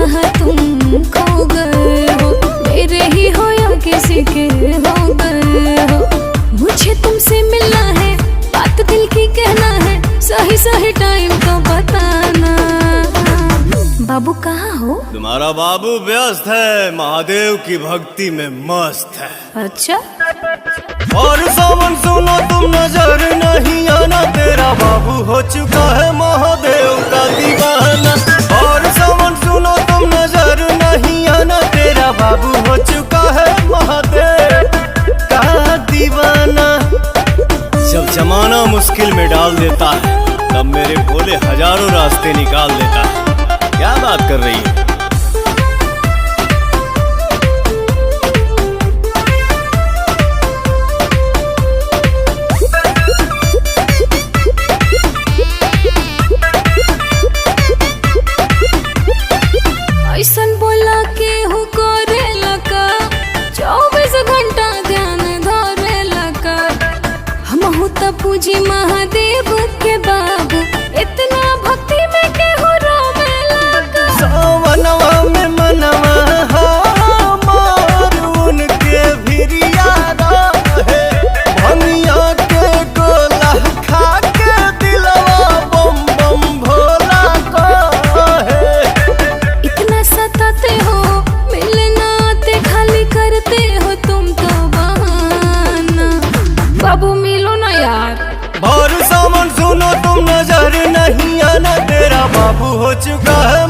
जहाँ तुम खो गए हो, मेरे ही हो या किसी के हो गए हो। मुझे तुमसे मिलना है, बात दिल की कहना है, सही सही टाइम तो बताना। बाबू कहाँ हो? तुम्हारा बाबू व्यस्त है, महादेव की भक्ति में मस्त है। अच्छा। और सावन सुनो तुम नजर नहीं आना, तेरा बाबू हो चुका है महादेव का दीवाना। और सावन सुनो तुम नजर नहीं आना, तेरा बाबू हो चुका है महादेव का दीवाना। जब जमाना मुश्किल में डाल देता है, तब मेरे भोले हजारों रास्ते निकाल देता है। क्या बात कर रही है? ऐसन बोला के हूँ करे लगा, 24 घंटा ध्यान धरे लगा। हम हूँ तो पूजी महादेव के बाबू, इतना भक्ति में के हूँ रोवे लगा। सावनवा में मनवा हमार उनके भिरिया रहे, भंगिया के गोला खा के दिलवा बम बम भोला कहे। इतना सताते हो, मिलना आते खाली करते हो तुम तो बहाना। बाबू मिलो ना यार। और सावन सुनो तुम नजर नहीं आना, तेरा बाबू हो चुका है।